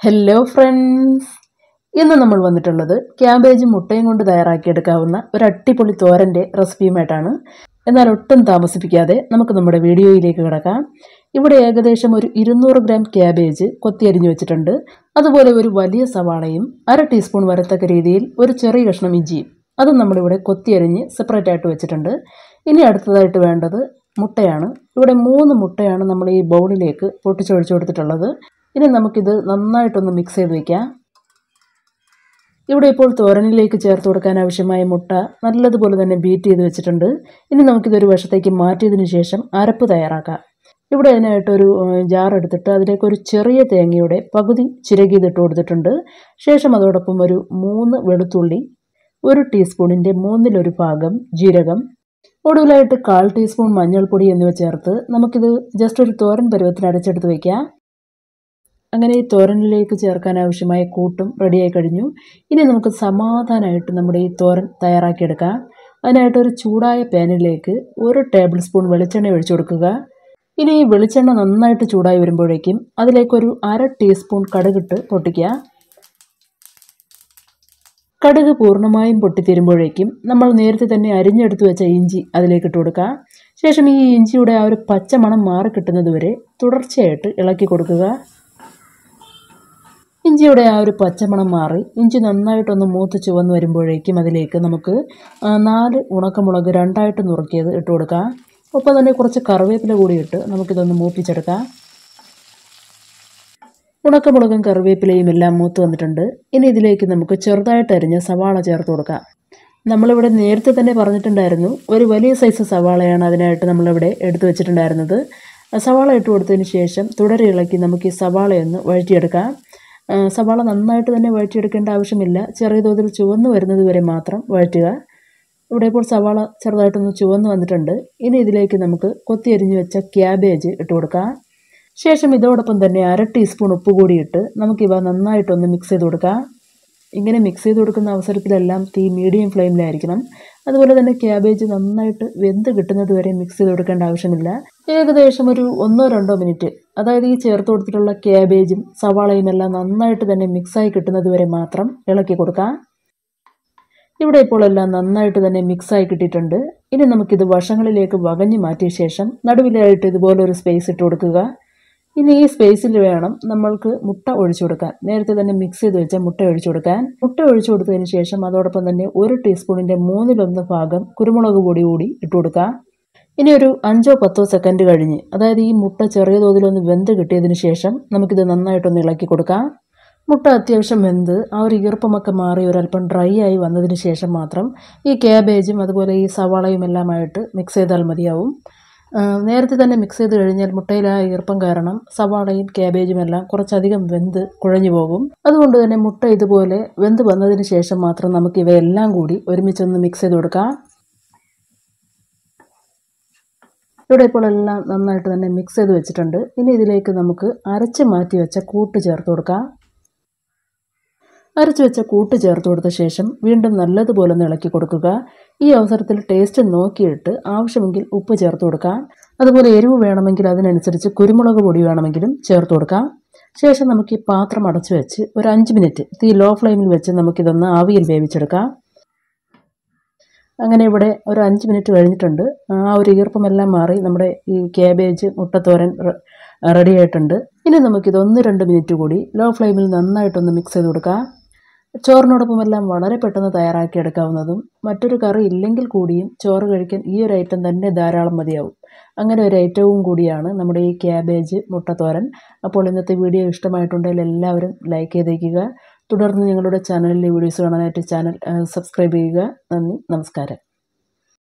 Hello friends, ഇന്ന് നമ്മൾ വന്നിട്ടുള്ളത് ക്യാബേജും മുട്ടയും കൊണ്ട് തയ്യാറാക്കിയെടുക്കാവുന്ന ഒരു അടിപൊളി തോരൻ്റെ റെസിപ്പിയുമായിട്ടാണ്. എന്നാൽ ഒട്ടും താമസിപ്പിക്കാതെ നമുക്ക് നമ്മുടെ വീഡിയോയിലേക്ക് കിടക്കാം. ഇവിടെ ഏകദേശം ഒരു 200 ഗ്രാം ക്യാബേജ് കൊത്തിയരിഞ്ഞു വെച്ചിട്ടുണ്ട്. അതുപോലെ ഒരു വലിയ സവാളയും 1/2 ടീസ്പൂൺ വരത്തക്ക രീതിയിൽ ഒരു ചെറിയ കഷ്ണം ഇഞ്ചിയും അതും നമ്മളിവിടെ കൊത്തിയരിഞ്ഞ് സെപ്പറേറ്റ് ആയിട്ട് വെച്ചിട്ടുണ്ട്. ഇനി അടുത്തതായിട്ട് വേണ്ടത് മുട്ടയാണ്. ഇവിടെ 3 മുട്ടയാണ് നമ്മൾ ഈ ബൗളിലേക്ക് പൊട്ടിച്ചൊഴിച്ചു കൊടുത്തിട്ടുള്ളത്. ഇനി നമുക്കിത് നന്നായിട്ടൊന്ന് മിക്സ് ചെയ്ത് വയ്ക്കാം. ഇവിടെ ഇപ്പോൾ തോരനിലേക്ക് ചേർത്ത് കൊടുക്കാൻ ആവശ്യമായ മുട്ട നല്ലതുപോലെ തന്നെ ബീറ്റ് ചെയ്ത് വെച്ചിട്ടുണ്ട്. ഇനി നമുക്കിതൊരു വശത്തേക്ക് മാറ്റിയതിന് ശേഷം അരപ്പ് തയ്യാറാക്കാം. ഇവിടെ അതിനായിട്ടൊരു ജാർ എടുത്തിട്ട് അതിലേക്ക് ഒരു ചെറിയ തേങ്ങയുടെ പകുതി ചിരകിയതിട്ട് കൊടുത്തിട്ടുണ്ട്. ശേഷം അതോടൊപ്പം ഒരു 3 വെളുത്തുള്ളി, 1 ടീസ്പൂണിൻ്റെ 1/3 ഭാഗം ജീരകം, ഒടുവിലായിട്ട് 1/4 ടീസ്പൂൺ മഞ്ഞൾപ്പൊടി എന്നിവ ചേർത്ത് നമുക്കിത് ജസ്റ്റ് ഒരു തോരൻ പരുവത്തിന് അരച്ചെടുത്ത് വയ്ക്കാം. അങ്ങനെ ഈ തോരനിലേക്ക് ചേർക്കാൻ ആവശ്യമായ കൂട്ടും റെഡിയായി കഴിഞ്ഞു. ഇനി നമുക്ക് സമാധാനമായിട്ട് നമ്മുടെ ഈ തോരൻ തയ്യാറാക്കിയെടുക്കാം. അതിനായിട്ട് ഒരു ചൂടായ പാനിലേക്ക് 1 ടേബിൾ സ്പൂൺ വെളിച്ചെണ്ണ ഒഴിച്ചു കൊടുക്കുക. ഇനി ഈ വെളിച്ചെണ്ണ നന്നായിട്ട് ചൂടായി വരുമ്പോഴേക്കും അതിലേക്കൊരു 1/2 ടീസ്പൂൺ കടുകിട്ട് പൊട്ടിക്കുക. കടുക് പൂർണ്ണമായും പൊട്ടിത്തീരുമ്പോഴേക്കും നമ്മൾ നേരത്തെ തന്നെ അരിഞ്ഞെടുത്ത് വെച്ച ഇഞ്ചി അതിലേക്ക് ഇട്ട് കൊടുക്കുക. ശേഷം ഈ ഇഞ്ചിയുടെ ആ ഒരു പച്ചമണം മാറിക്കിട്ടുന്നത് വരെ തുടർച്ചയായിട്ട് ഇളക്കി കൊടുക്കുക. ഇഞ്ചിയുടെ ആ ഒരു പച്ചമണം മാറി ഇഞ്ചി നന്നായിട്ടൊന്ന് മൂത്ത് ചുവന്ന് വരുമ്പോഴേക്കും അതിലേക്ക് നമുക്ക് 4 ഉണക്കമുളക് 2ആയിട്ട് നുറുക്കിയത് ഇട്ട് കൊടുക്കാം. ഒപ്പം തന്നെ കുറച്ച് കറിവേപ്പില കൂടി ഇട്ട് നമുക്കിതൊന്ന് മൂപ്പിച്ചെടുക്കാം. ഉണക്കമുളകും കറിവേപ്പിലയും എല്ലാം മൂത്ത് വന്നിട്ടുണ്ട്. ഇനി ഇതിലേക്ക് നമുക്ക് ചെറുതായിട്ട് അരിഞ്ഞ സവാള ചേർത്ത് കൊടുക്കാം. നമ്മളിവിടെ നേരത്തെ തന്നെ പറഞ്ഞിട്ടുണ്ടായിരുന്നു, ഒരു വലിയ സൈസ് സവാളയാണ് അതിനായിട്ട് നമ്മളിവിടെ എടുത്തു വെച്ചിട്ടുണ്ടായിരുന്നത്. സവാള ഇട്ട് കൊടുത്തതിന് ശേഷം തുടരെ ഇളക്കി നമുക്ക് ഈ സവാളയൊന്ന് വഴറ്റിയെടുക്കാം. സവാള നന്നായിട്ട് തന്നെ വഴറ്റിയെടുക്കേണ്ട ആവശ്യമില്ല, ചെറിയ തോതിൽ ചുവന്ന് വരുന്നത് വരെ മാത്രം വഴറ്റുക. ഇവിടെ ഇപ്പോൾ സവാള ചെറുതായിട്ടൊന്ന് ചുവന്ന് വന്നിട്ടുണ്ട്. ഇനി ഇതിലേക്ക് നമുക്ക് കൊത്തിയരിഞ്ഞ് വെച്ച ക്യാബേജ് ഇട്ട് കൊടുക്കാം. ശേഷം ഇതോടൊപ്പം തന്നെ 1/2 ടീസ്പൂൺ ഉപ്പ് കൂടി ഇട്ട് നമുക്കിവ നന്നായിട്ടൊന്ന് മിക്സ് ചെയ്ത് കൊടുക്കാം. ഇങ്ങനെ മിക്സ് ചെയ്ത് കൊടുക്കുന്ന അവസരത്തിലെല്ലാം തീ മീഡിയം ഫ്ലെയിമിലായിരിക്കണം. അതുപോലെ തന്നെ ക്യാബേജ് നന്നായിട്ട് വെന്ത് കിട്ടുന്നത് വരെ മിക്സ് ചെയ്ത് കൊടുക്കേണ്ട ആവശ്യമില്ല. ഏകദേശം ഒരു 1-2 മിനിറ്റ്, അതായത് ഈ ചേർത്ത് കൊടുത്തിട്ടുള്ള ക്യാബേജും സവാളയും എല്ലാം നന്നായിട്ട് തന്നെ മിക്സായി കിട്ടുന്നത് വരെ മാത്രം ഇളക്കി കൊടുക്കാം. ഇവിടെ ഇപ്പോൾ എല്ലാം നന്നായിട്ട് തന്നെ മിക്സായി കിട്ടിയിട്ടുണ്ട്. ഇനി നമുക്കിത് വശങ്ങളിലേക്ക് വകഞ്ഞ് മാറ്റിയ ശേഷം നടുവിലായിട്ട് ഇതുപോലൊരു സ്പേസ് ഇട്ട് കൊടുക്കുക. ഇനി ഈ സ്പേസിൽ വേണം നമ്മൾക്ക് മുട്ട ഒഴിച്ചു കൊടുക്കാൻ. നേരത്തെ തന്നെ മിക്സ് ചെയ്ത് വെച്ച മുട്ട ഒഴിച്ചു കൊടുക്കാൻ. മുട്ട ഒഴിച്ചു കൊടുത്തതിന് ശേഷം അതോടൊപ്പം തന്നെ 1 ടീസ്പൂണിൻ്റെ 1/3 ഭാഗം കുരുമുളക് പൊടി കൂടി ഇട്ട് കൊടുക്കുക. ഇനി ഒരു 5-10 സെക്കൻഡ് കഴിഞ്ഞ്, അതായത് ഈ മുട്ട ചെറിയ തോതിലൊന്ന് വെന്ത് കിട്ടിയതിന് ശേഷം നമുക്കിത് നന്നായിട്ടൊന്ന് ഇളക്കി കൊടുക്കാം. മുട്ട അത്യാവശ്യം വെന്ത് ആ ഒരു ഈർപ്പമൊക്കെ മാറി ഒരല്പം ഡ്രൈ ആയി വന്നതിന് ശേഷം മാത്രം ഈ ക്യാബേജും അതുപോലെ ഈ സവാളയും എല്ലാമായിട്ട് മിക്സ് ചെയ്താൽ മതിയാവും. നേരത്തെ തന്നെ മിക്സ് ചെയ്ത് കഴിഞ്ഞാൽ മുട്ടയിലെ ആ ഈർപ്പം കാരണം സവാളയും ക്യാബേജും എല്ലാം കുറച്ചധികം വെന്ത് കുഴഞ്ഞു പോകും. അതുകൊണ്ട് തന്നെ മുട്ട ഇതുപോലെ വെന്ത് വന്നതിന് ശേഷം മാത്രം നമുക്ക് ഇവയെല്ലാം കൂടി ഒരുമിച്ചൊന്ന് മിക്സ് ചെയ്ത് കൊടുക്കാം. ഇവിടെ ഇപ്പോൾ എല്ലാം നന്നായിട്ട് തന്നെ മിക്സ് ചെയ്ത് വെച്ചിട്ടുണ്ട്. ഇനി ഇതിലേക്ക് നമുക്ക് അരച്ച് മാറ്റി വെച്ച കൂട്ട് ചേർത്ത് കൊടുക്കാം. അരച്ച് വെച്ച കൂട്ട് ചേർത്ത് കൊടുത്ത ശേഷം വീണ്ടും നല്ലതുപോലെ ഒന്ന് ഇളക്കി കൊടുക്കുക. ഈ അവസരത്തിൽ ടേസ്റ്റ് നോക്കിയിട്ട് ആവശ്യമെങ്കിൽ ഉപ്പ് ചേർത്ത് കൊടുക്കാം. അതുപോലെ എരിവ് വേണമെങ്കിൽ അതിനനുസരിച്ച് കുരുമുളക് പൊടി വേണമെങ്കിലും ചേർത്ത് കൊടുക്കാം. ശേഷം നമുക്ക് ഈ പാത്രം അടച്ചു വെച്ച് ഒരു 5 മിനിറ്റ് തീ ലോ ഫ്ലെയിമിൽ വെച്ച് നമുക്കിതൊന്ന് ആവിയിൽ വേവിച്ചെടുക്കാം. അങ്ങനെ ഇവിടെ ഒരു 5 മിനിറ്റ് കഴിഞ്ഞിട്ടുണ്ട്. ആ ഒരു ഈർപ്പമെല്ലാം മാറി നമ്മുടെ ഈ ക്യാബേജ് മുട്ടത്തോരൻ റെഡി ആയിട്ടുണ്ട്. ഇനി നമുക്കിത് 1-2 മിനിറ്റ് കൂടി ലോ ഫ്ലെയിമിൽ നന്നായിട്ടൊന്ന് മിക്സ് ചെയ്ത് കൊടുക്കാം. ചോറിനോടൊപ്പമെല്ലാം വളരെ പെട്ടെന്ന് തയ്യാറാക്കിയെടുക്കാവുന്നതും മറ്റൊരു കറി ഇല്ലെങ്കിൽ കൂടിയും ചോറ് കഴിക്കാൻ ഈ ഒരു ഐറ്റം തന്നെ ധാരാളം മതിയാവും. അങ്ങനെ ഒരു ഐറ്റവും കൂടിയാണ് നമ്മുടെ ഈ ക്യാബേജ് മുട്ടത്തോരൻ. അപ്പോൾ ഇന്നത്തെ വീഡിയോ ഇഷ്ടമായിട്ടുണ്ടെങ്കിൽ എല്ലാവരും ലൈക്ക് ചെയ്തേക്കുക. തുടർന്ന് ഞങ്ങളുടെ ചാനലിലെ വീഡിയോസ് കാണാനായിട്ട് ചാനൽ സബ്സ്ക്രൈബ് ചെയ്യുക. നന്ദി, നമസ്കാരം.